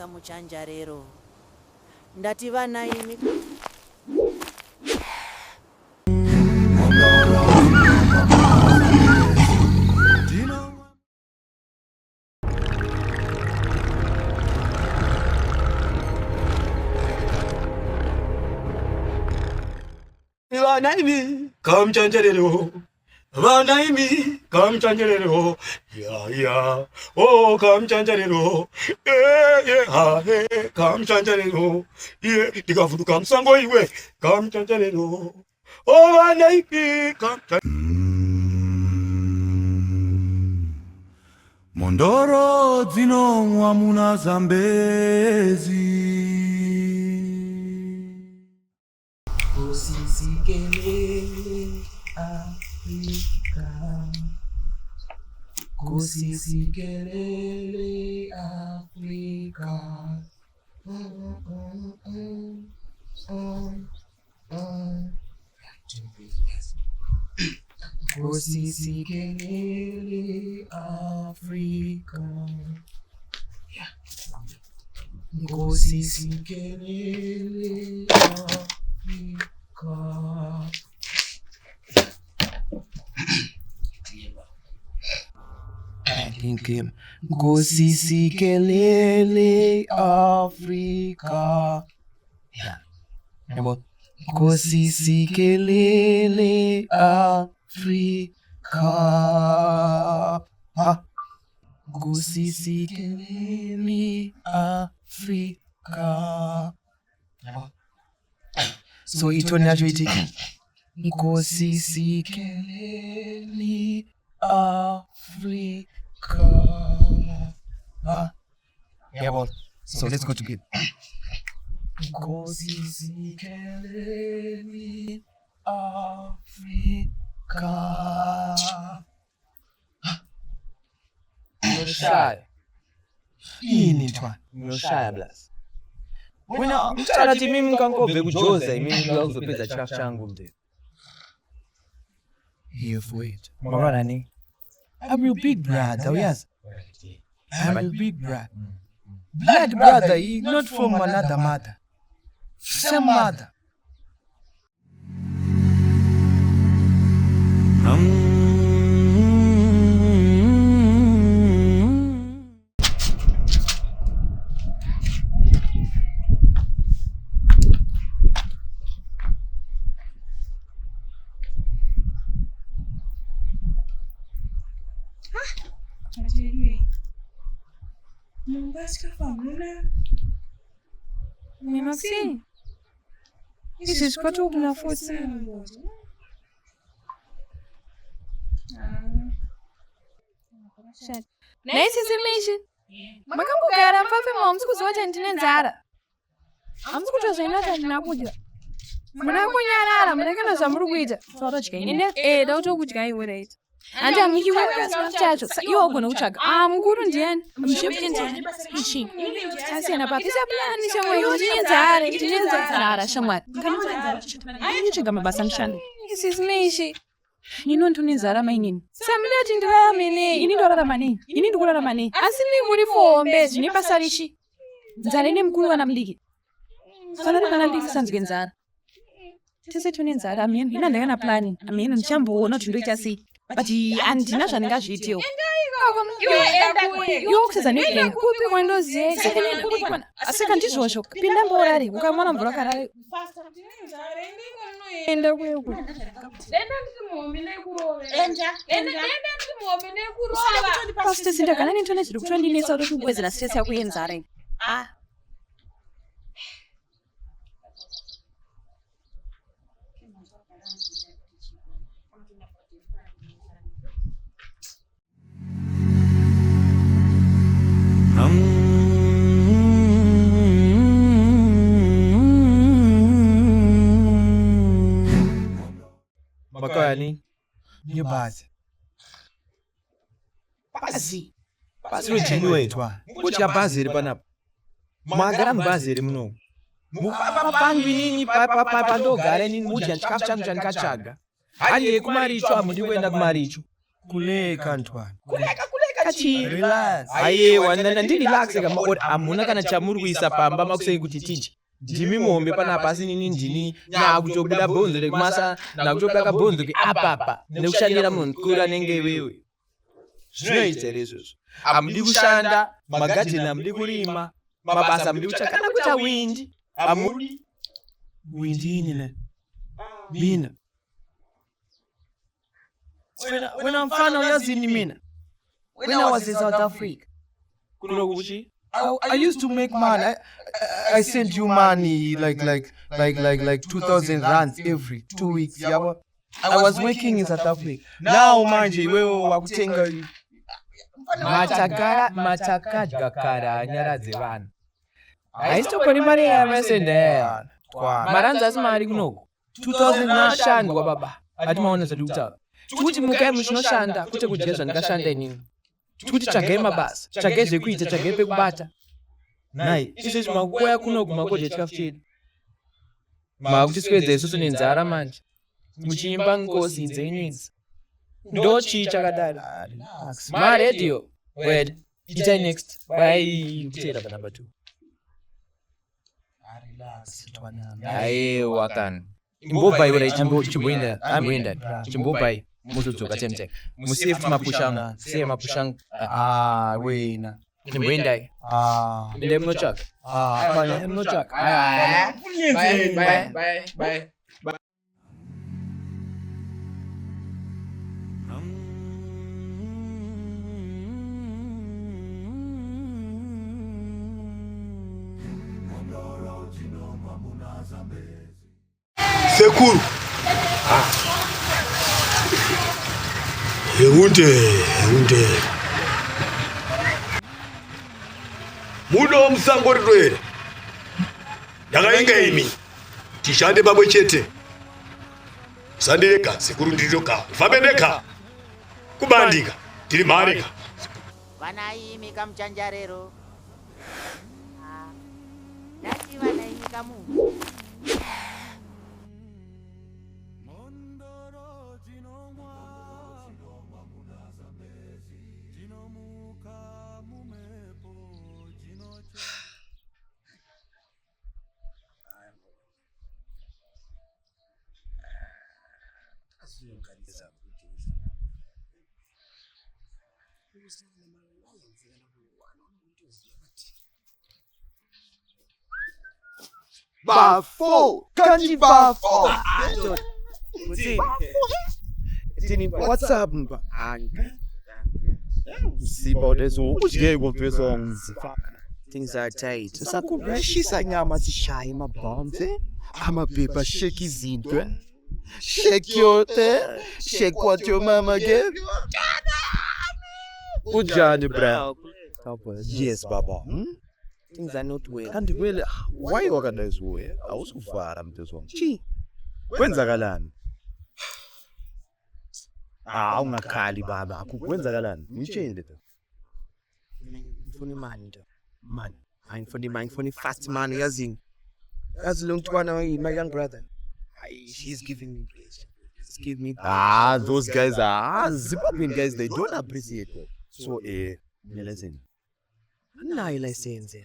vapfeka muchanjarero. Ndati vana imi vana imi kamuchanjarero. Vana imi kamuchanjarero. Ya oh kamuchanjarero. Ha kamuchanjarero. Ndikavuduka musango iwe kamuchanjarero. Oh vana imi kamuchanjarero. Mondoro dzinomwa muna Zambezi. Kusisikele Afrika, kusisikele Afrika. Kusisikele Afrika, kusisikele Afrika. Kusisikele Afrika. Kusisikele Afrika. Kusisikele Afrika. So itoni yacho iti kusisikele Afrika. Yeah, so let's go together. Kusisikele Afrika. Mshaya. Ini twa. Mshaya blast. Wena mtala ti mimi nkankove kujoza mimi ndo uzopeza chafu changu mde. Here for it. Mara ni. I'm your big brother, yes. I'm your big brother. Blood brother, he not from another mother. Same mother. Mais Maxime, c'est quoi tout la faute? Nesse silêncio. Makambo gara mfafe momsi kuzote ntine nzara. Amsi kutozoina tandina kudya. Muna kunyarara munekana zvamurikuita. Ine dauto kudya iwe. Andi amiki wewe chacho. Iwo ugona kutsvaga. Mukuru ndiani? Mshepi ndiani? Ichi. Asiyana papisa plani shamwe ndinenzara shamwari. Ndinotsvaga mabasa ndishande. Isizinishi. Ninondinenzara mainini. Samidati ndirarame nei? Ini ndorarama nei? Ini ndikurarama nei? Asi ni muri fombe zvine basa richi. Nzara ine mukuru kana mudiki. Kana ndiki sanzwe nzara. Tese tune nzara ameni. Ina ndakana plani. Ameni ndichamboona kuti ndoita sei. But andina zvandingazviitiwo. Iwe kuseza neplane kupi kwandoziye sekene kupi kwana asika ndizvozvo pinda mborari ukamwana mvura karare enda kweko pasite sindagana nentone zviri kutondinetsa kuti kubwezera stress yako yenzara iyi Makani Ni basi. basi wejini wetwa kuti abhazi iri panapa magara mubhazi iri muno mupapangu inini pandogara inini mudya chikafu changu chandikatsvaga handei kumaricho hamudi kuenda kumaricho Kuleka ntwana. kuleka Chachi. Relax. Aye, wana ndi relax kama oti amuna kana chamuri kuisa pamba makusei kuti tichi. Ndimi mombe pana pasi nini ndini na kuchobuda bonzo lekumasa na kuchobuda kabonzo ki apapa nekushandira munhu kura nenge wewe. Zvinoita izvozvo. Amudi kushanda, magadheni amudi kurima, mabasa amudi kutsvaka kana kuita windi. Amudi Windi inile. Mina. When I'm fan of yazini mina. When I was in South Africa. I used to make money. I sent you money like 2,000 rands every 2 weeks. Yeah, I was working in South Africa. Now manje wewe wakutenga matakadgakara nyara dzevana. Haistokoni mari yamesende. Maranza asimari kunoko. 2,000 nashandwa baba. Ati maona zvadi kutaura. Kuti mukai muchinoshanda kuti kudya zvandakashanda inini. Kuti tsvagai mabasa, tsvagai zvekuita, tsvagai pekubata. Nai, izvezvi makukoya kunoku makodya chikafu chedu. Makutiswedza isusu nenzara manje. Muchiimba ngosi dzenyu idzi. Ndochi chakadaro. Maredio. Wed. Itai next. Bye. Kuchera pa number 2. Aye, wakana. Imbobai wala chimboinda. Chimbobai. Muzodzoka temtek. Musift mapushanga. Se mapushanga. wena. Chimboinda. Inde mnochak. Fanya mnochak. Bye. Sekuru. Unde. Muno musango rirwere. Ndakainga imi. Tishande pamwe chete. Sandeka sekuru ndiriroka. Fabendeka. Kubandika. Tiri marika. Vanaimi kamuchanjarero. Ndati vanaimi kamu. Bafo! Kanji bafo! What's up, mba? Things are tight. Sakurashisa nyama zishayi mabombe. Amapepa shake izinto. Shake your tail. Shake what your mama gave you. Ujani, bro. Yes, Baba. Things are not well. And well, why organize way? I was far am this one. Chi. Kwenzakalani? Ungakhali baba. Kwenzakalani? Ngitshele to. Ngifuna imali nto. Mani. Ayingifuna imali, ngifuna fast money yazini. Yazi lo mntwana my young brother. She's giving me pleasure. Just give me. Those guys are Zimbabwean guys. They don't appreciate it. So, listen. Nayo license.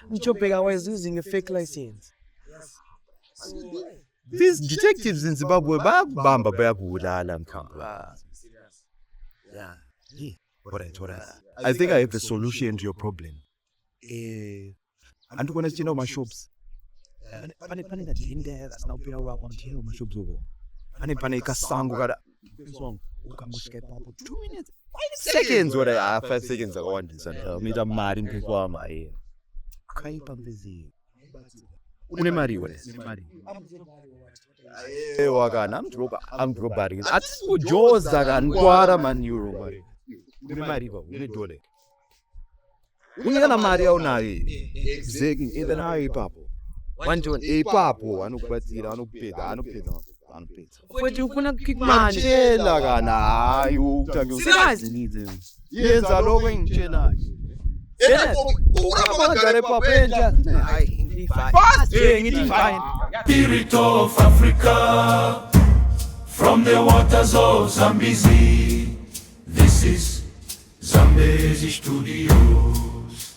Mchopeka was using a fake license. These detectives in Zimbabwe, bamba bayabulala mkhamba. Yeah. Alright. I think I have the solution to your problem. And you want to know my shops? Pane that in there that's now pay around on here my shops over. Pane kasango kada. Song. Ukamushke papo 2 minutes. 5 seconds what I 5 seconds I want this and me da mari mpikwa ma Kaipa mbizi. Une mari wale. Wakana I'm bari. Ati ujoza kankwara man euro mari. Une mari ba une dole. Unyana mari au nayi. Zeki enda nayi papo. Wanjoni papo anokubatsira anopedza. Wetu ufuna kikmani. Chela kana hayi Sikazi nize. Yenza lokho engitshela. Ukabagare papenja. Hayi ngithi fine. Ngithi fine. Spirit of Africa, from the waters of Zambezi, this ist Zambezi Studios.